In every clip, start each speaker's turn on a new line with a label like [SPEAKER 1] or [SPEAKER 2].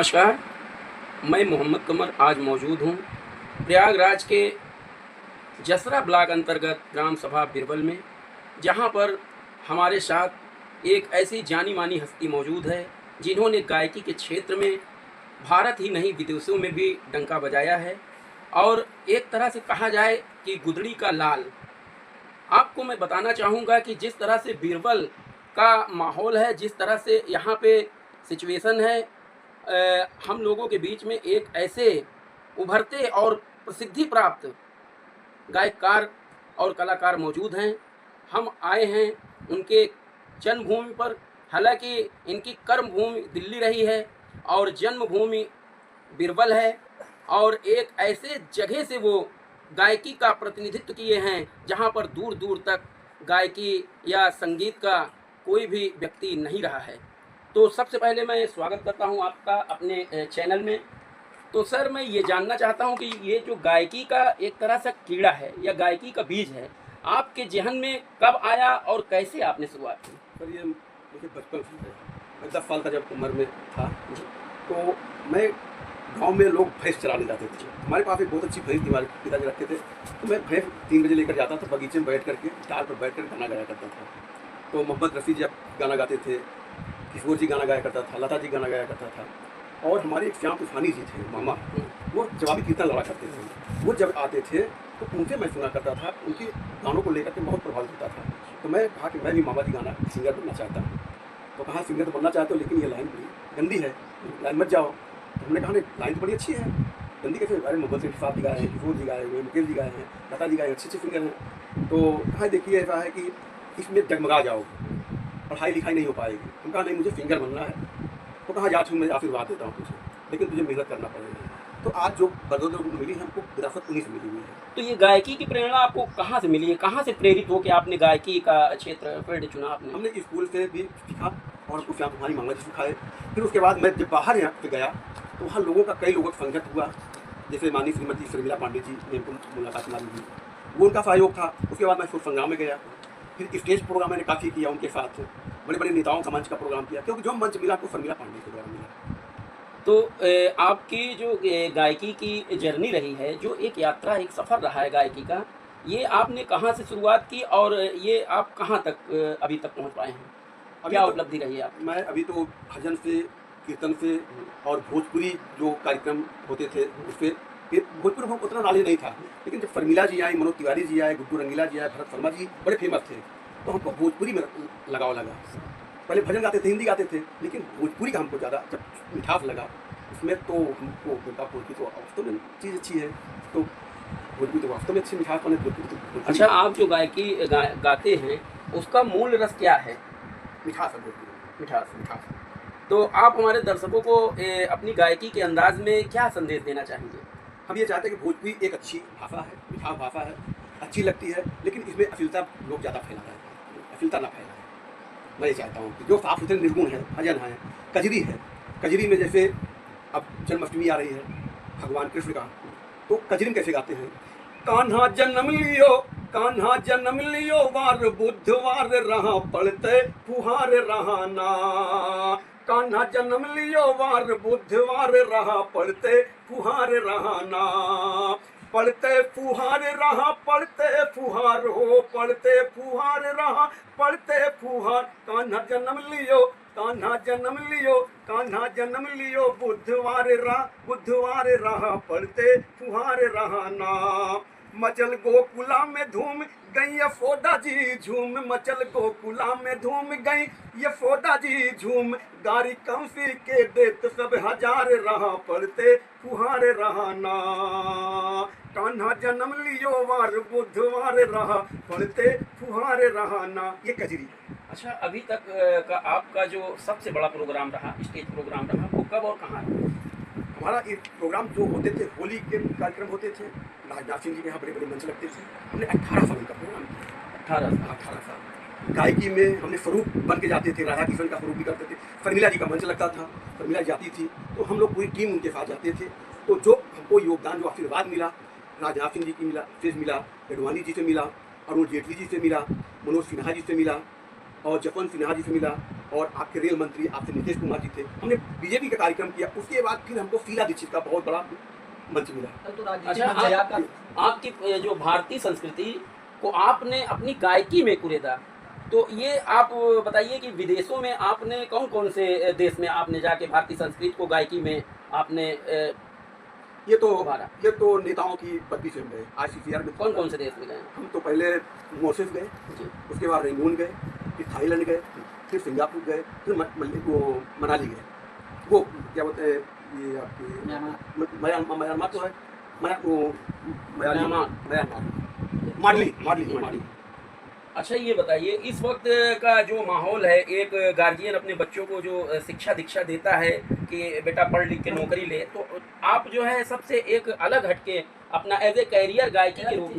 [SPEAKER 1] नमस्कार। मैं मोहम्मद कमर आज मौजूद हूँ प्रयागराज के जसरा ब्लॉक अंतर्गत ग्राम सभा बिरबल में, जहाँ पर हमारे साथ एक ऐसी जानी मानी हस्ती मौजूद है जिन्होंने गायकी के क्षेत्र में भारत ही नहीं विदेशों में भी डंका बजाया है और एक तरह से कहा जाए कि गुदड़ी का लाल। आपको मैं बताना चाहूँगा कि जिस तरह से बीरबल का माहौल है, जिस तरह से यहाँ पे सिचुएशन है, हम लोगों के बीच में एक ऐसे उभरते और प्रसिद्धि प्राप्त गायककार और कलाकार मौजूद हैं। हम आए हैं उनके जन्मभूमि पर। हालांकि इनकी कर्मभूमि दिल्ली रही है और जन्मभूमि बिरबल है, और एक ऐसे जगह से वो गायकी का प्रतिनिधित्व किए हैं जहां पर दूर दूर तक गायकी या संगीत का कोई भी व्यक्ति नहीं रहा है। तो सबसे पहले मैं स्वागत करता हूं आपका अपने चैनल में। तो सर, मैं ये जानना चाहता हूं कि ये जो गायकी का एक तरह से कीड़ा है या गायकी का बीज है, आपके जहन में कब आया और कैसे आपने शुरुआत की?
[SPEAKER 2] सर, ये मुझे बचपन से है। मैं 10 साल का जब उम्र में था तो मैं गांव में लोग भैंस चराने जाते थे। हमारे पास एक बहुत अच्छी भैंस हमारे पिताजी रखते थे, तो मैं भैंस 3 बजे लेकर जाता था, बगीचे में बैठ करके टार पर बैठ कर गाना गाया करता था। तो मोहम्मद रफ़ी जी गाना गाते थे, किशोर जी गाना गाया करता था, लता जी गाना गाया करता था, और हमारे एक श्याम तूफानी जी थे मामा, वो जवाबी कीर्तन लड़ा करते थे। वो जब आते थे तो उनसे मैं सुना करता था, उनके गानों को लेकर के बहुत प्रभावित होता था। तो मैं कहा कि मैं भी मामा जी गाना सिंगर बनना चाहता हूँ। तो कहा सिंगर तो बनना चाहते हो, लेकिन ये लाइन बड़ी गंदी है, लाइन मत जाओ। तो हमने कहा नहीं, लाइन तो बड़ी अच्छी है, गंदी कैसे? अरे मोहम्मद रफ़ी साहब जी गाए हैं, किशोर जी गाए हैं, मुकेश जी गाए हैं, लता जी गाए हैं, अच्छे अच्छे सिंगर हैं। तो कहा देखिए ऐसा है कि इसमें डगमगा जाओगे, पढ़ाई लिखाई नहीं हो पाएगी। हम कहा नहीं, मुझे सिंगर बनना है। तो कहा जा, मैं आशीर्वाद देता हूँ तुझे, लेकिन तुझे मेहनत करना पड़ेगा। तो आज जो बदौलत मिली है हमको, विरासत उन्हीं से मिली हुई है।
[SPEAKER 1] तो ये गायकी की प्रेरणा आपको कहाँ से मिली है? कहाँ से प्रेरित हो कि आपने गायकी का क्षेत्र फील्ड चुना आपने?
[SPEAKER 2] हमने स्कूल से भी सीखा और हमको श्याम तुम्हारी मांगा जी सिखाए। फिर उसके बाद मैं जब बाहर यहाँ पे गया तो वहाँ लोगों का, कई लोगों का संगत हुआ, जैसे माननीय श्रीमती शर्मिला पांडे जी ने हमको मुलाकात हमारी हुई, वो उनका सहयोग था। उसके बाद मैं सुर संग्राम में गया, फिर स्टेज प्रोग्राम मैंने काफ़ी किया उनके साथ, बड़े बड़े नेताओं का मंच का प्रोग्राम किया, क्योंकि जो मंच मिला तो शर्मिला पांडे के द्वारा मिला।
[SPEAKER 1] तो आपकी जो गायकी की जर्नी रही है, जो एक यात्रा, एक सफ़र रहा है गायकी का, ये आपने कहाँ से शुरुआत की और ये आप कहाँ तक अभी तक पहुँच पाए हैं? क्या उपलब्धि रही है आपकी?
[SPEAKER 2] मैं अभी तो भजन से, कीर्तन से और भोजपुरी जो कार्यक्रम होते थे उससे, भोजपुरी में उतना नॉलेज नहीं था, लेकिन जब शर्मिला जी आई, मनोज तिवारी जी आए, गुड्डू रंगीला जी आए, भरत शर्मा जी बड़े फेमस थे, तो हमको भोजपुरी में लगाव लगा। पहले भजन गाते थे, हिंदी गाते थे, लेकिन भोजपुरी का हमको ज़्यादा जब मिठास लगा उसमें, तो हमको भोजपुरी तो वास्तव में चीज़ अच्छी है, तो भोजपुरी तो वास्तव में अच्छी मिठास बने। भोजपुरी
[SPEAKER 1] अच्छा, आप जो गायकी गाते हैं उसका मूल रस क्या है?
[SPEAKER 2] मिठास है, भोजपुरी
[SPEAKER 1] मिठास।
[SPEAKER 2] मिठास।
[SPEAKER 1] तो आप हमारे दर्शकों को अपनी गायकी के अंदाज में क्या संदेश देना चाहेंगे?
[SPEAKER 2] हम ये चाहते हैं कि भोजपुरी एक अच्छी भाषा है, मिठास भाषा है, अच्छी लगती है, लेकिन इसमें अश्लीलता लोग ज़्यादा फैला रहे हैं, अश्लीलता ना फैलाए। मैं ये चाहता हूँ कि जो साफ सुथरे निर्गुण है, भजन है, कजरी है, कजरी में जैसे अब जन्माष्टमी आ रही है भगवान कृष्ण का, तो कजरी में कैसे गाते हैं? कान्हा जन्म लियो, कान्हा जन्म लियो, वार बुधवार रहा पड़ते फुहार रहाना। कान्हा जन्म लियो, वार बुधवार रहा पड़ते फुहार रहाना। पढ़ते फुहार रहा, पढ़ते फुहार हो, पढ़ते फुहार रहा, पढ़ते फुहार। कान्हा जन्म लियो, कान्हा जन्म लियो, कान्हा जन्म लियो, बुधवार रहा पढ़ते फुहार रहाना। मचल गोकुला में धूम गई यशोदा जी झूम, मचल गोकुला में धूम गई यशोदा जी झूम। गारी कंसी के देत सब हजार रहा पढ़ते फुहार रहाना। कान्हा जन्म लियो, वार बुधवार रहा पढ़ते फुहार रहाना। ये कजरी।
[SPEAKER 1] अच्छा, अभी तक का आपका जो सबसे बड़ा प्रोग्राम रहा, स्टेज प्रोग्राम रहा, वो कब और कहाँ रहा?
[SPEAKER 2] हमारा ये प्रोग्राम जो होते थे, होली के कार्यक्रम होते थे, राजनाथ सिंह जी के यहाँ बड़े बड़े मंच लगते थे। हमने 18 साल का प्रोग्राम किया। 18 साल गायकी में हमने स्वरूप बन के जाते थे, राधा किशन का स्वरूप भी करते थे। शर्मिला जी का मंच लगता था, शर्मिला जाती थी, तो हम लोग पूरी टीम उनके साथ जाते थे। तो जो हमको योगदान, जो आशीर्वाद मिला, राजनाथ सिंह जी की मिला, से मिला, गडवानी जी से मिला, अरुण जेटली जी से मिला, मनोज सिन्हा जी से मिला, और जसवंत सिन्हा जी से मिला, और आपके रेल मंत्री आपसे नीतीश कुमार जी थे। हमने बीजेपी का कार्यक्रम किया। उसके बाद फिर हमको शीला दीक्षित का बहुत बड़ा मंच मिला।
[SPEAKER 3] तो राजनीतिक
[SPEAKER 1] अच्छा,
[SPEAKER 3] मंच है आपका।
[SPEAKER 1] आपकी जो भारतीय संस्कृति को आपने अपनी गायकी में कुरेदा, तो ये आप बताइए कि विदेशों में आपने कौन कौन से देश में आपने जाके भारतीय संस्कृति को गायकी में आपने
[SPEAKER 2] ये तो
[SPEAKER 1] उभारा?
[SPEAKER 2] ये तो नेताओं की पदवी से हम गए। ICCR में
[SPEAKER 1] कौन कौन से देश में गए?
[SPEAKER 2] हम तो पहले मॉरिशस गए,
[SPEAKER 1] जी
[SPEAKER 2] उसके बाद रेंगून गए, फिर थाईलैंड गए, फिर सिंगापुर गए, फिर मनाली गए। वो क्या बोलते हैं, ये आपके म्यांमार तो है, माडली।
[SPEAKER 1] अच्छा, ये बताइए इस वक्त का जो माहौल है, एक गार्जियन अपने बच्चों को जो शिक्षा दीक्षा देता है कि बेटा पढ़ लिख के नौकरी ले, तो आप जो है सबसे एक अलग हटके अपना एज ए कैरियर गायकी के रूप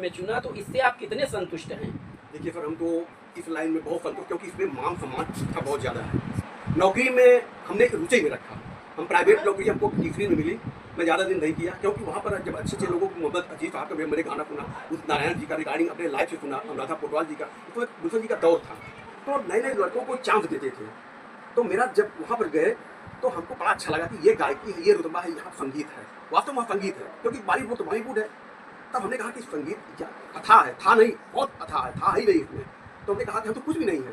[SPEAKER 1] में चुना, तो इससे आप कितने संतुष्ट हैं?
[SPEAKER 2] देखिए सर, हम तो इस लाइन में बहुत संतुष्ट, क्योंकि इसमें मान सम्मान का बहुत ज़्यादा है। नौकरी में हमने रुचि नहीं रखा। हम प्राइवेट नौकरी हमको तीसरी में मिली, मैं ज़्यादा दिन नहीं किया, क्योंकि वहाँ पर जब अच्छे लोगों को मोहम्मद अजीज साहब का मैंने गाना सुना, उस नारायण जी का रिगार्डिंग अपने लाइफ से सुना, अनुराधा पोटवाल जी का, तो गुलशन जी का दौर था, तो नए नए लड़कों को चांस देते थे। तो मेरा जब वहाँ पर गए तो हमको बड़ा अच्छा लगा कि ये गायकी है, ये रुतबा है, यहाँ संगीत है, वास्तव में संगीत है, क्योंकि बॉलीवुड तो बॉलीवुड है। तब हमने कहा कि संगीत क्या अथाह है, था नहीं, बहुत अथाह है, था ही नहीं इसमें। तो हमने कहा कि हम तो कुछ भी नहीं है।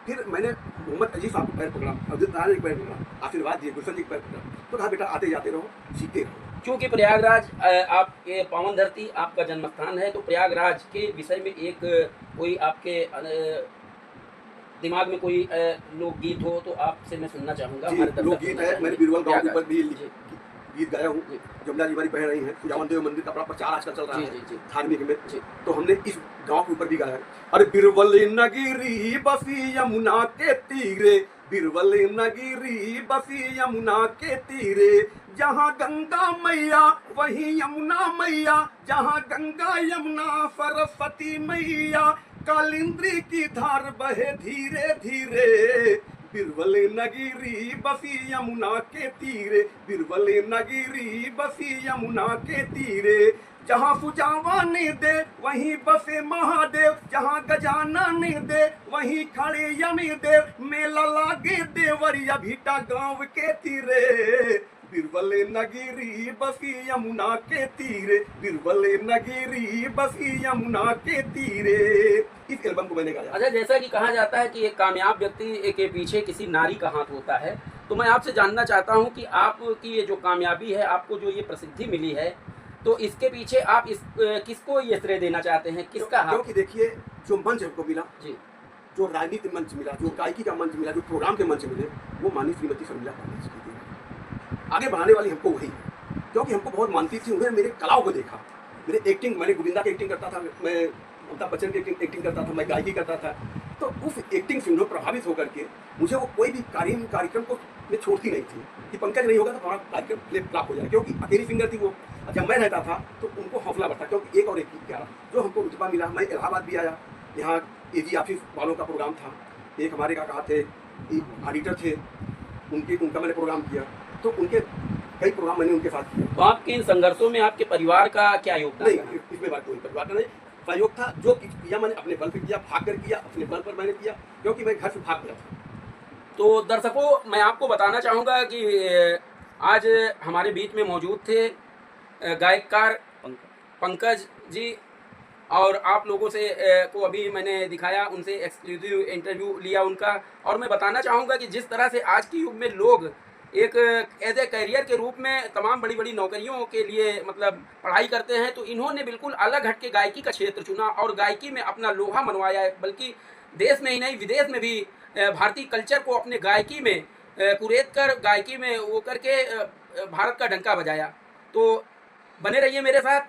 [SPEAKER 2] फिर मैंने मोहम्मद अजीज साहब को पैर पकड़ा, अब्दुल नारायण को पैर पकड़ा, आशीर्वाद दिए, गुलशन जी को पैर पकड़ा, तो कहा बेटा आते जाते रहो, सीखते रहो।
[SPEAKER 1] क्योंकि प्रयागराज आपके पावन धरती आपका जन्म स्थान है, तो प्रयागराज के विषय में एक कोई आपके दिमाग में कोई लोकगीत हो तो आपसे मैं सुनना चाहूँगा।
[SPEAKER 2] लोकगीत है, मैंने बीरबल गाँव के ऊपर भी गीत गाया हूँ। जमुना जी हमारी बह रही हैं, सुजावन देव मंदिर का बड़ा प्रचार आजकल चल रहा है धार्मिक में, तो हमने इस गांव के ऊपर भी गाया है। अरे बिरबल नगरी बसी यमुना के तीरे, बिरबल नगरी बसी यमुना के तीरे, जहाँ गंगा मैया वहीं यमुना मैया, जहाँ गंगा यमुना सरस्वती मैया, कालिंद्री की धार बहे धीरे धीरे, बिरबल नगरी बसी यमुना के तीरे, बिरबल नगरी बसी यमुना के तीरे, जहाँ सुजावान दे वहीं बसे महादेव, जहाँ गजानन दे वहीं खड़े यमी देव, मेला लागे देवरिया भीटा गांव के तीरे, बिरबल नगरी बसी यमुना के तीरे, बिरबल नगरी बसी यमुना के तीरे। इस एल्बम को मैंने गाया।
[SPEAKER 1] अच्छा, जैसा कि कहा जाता है कि एक कामयाब व्यक्ति के पीछे किसी नारी का हाथ होता है, तो मैं आपसे जानना चाहता हूं कि आपकी ये जो कामयाबी है, आपको जो ये प्रसिद्धि मिली है, तो इसके पीछे आप किसको ये श्रेय देना चाहते हैं, किसका हाथ?
[SPEAKER 2] क्योंकि देखिए, जो मंच हमको मिला
[SPEAKER 1] जी,
[SPEAKER 2] जो राजनीतिक मंच मिला, जो गायकी का मंच मिला, जो प्रोग्राम के मंच मिले, वो माननीय श्रीमती शर्मिला पांडेय जी की आगे बढ़ाने वाली हमको वही है। क्योंकि हमको बहुत मानती थी, उन्होंने मेरे कलाओं को देखा, मेरे एक्टिंग, मैंने गोविंदा की एक्टिंग करता था, मैं अमिताभ बच्चन की एक्टिंग करता था, मैं गायकी करता था, तो उस एक्टिंग से उन्होंने प्रभावित होकर के मुझे वो कोई भी कार्यक्रम को मैं छोड़ती नहीं थी कि पंकज नहीं होगा तो हमारा कार्यक्रम फ्लॉप हो जाए, क्योंकि अकेली सिंगर थी वो। जब मैं रहता था तो उनको हौसला बढ़ता, क्योंकि एक और एक क्या जो हमको रुतबा मिला। मैं इलाहाबाद भी आया, यहाँ AG ऑफिस वालों का प्रोग्राम था, एक हमारे काका थे, ऑडिटर थे, उनका मैंने प्रोग्राम किया, तो उनके कई प्रोग्राम मैंने उनके साथ किया।
[SPEAKER 1] तो आपके इन संघर्षों में आपके परिवार का क्या योगदान?
[SPEAKER 2] नहीं, इसमें बात कोई परिवार का नहीं, सहयोग था। जो किया मैंने अपने बल पर किया, भाग कर किया, अपने बल पर मैंने किया, क्योंकि मैं घर से भाग गया था।
[SPEAKER 1] तो दर्शकों, मैं आपको बताना चाहूँगा कि आज हमारे बीच में मौजूद थे गायककार पंकज जी, और आप लोगों से को अभी मैंने दिखाया, उनसे एक्सक्लूसिव इंटरव्यू लिया उनका। और मैं बताना चाहूँगा कि जिस तरह से आज के युग में लोग एक एज ए करियर के रूप में तमाम बड़ी बड़ी नौकरियों के लिए मतलब पढ़ाई करते हैं, तो इन्होंने बिल्कुल अलग हट के गायकी का क्षेत्र चुना और गायकी में अपना लोहा मनवाया है। बल्कि देश में ही नहीं, विदेश में भी भारतीय कल्चर को अपने गायकी में कुरेद कर, गायकी में वो करके भारत का डंका बजाया। तो बने रहिए मेरे साथ।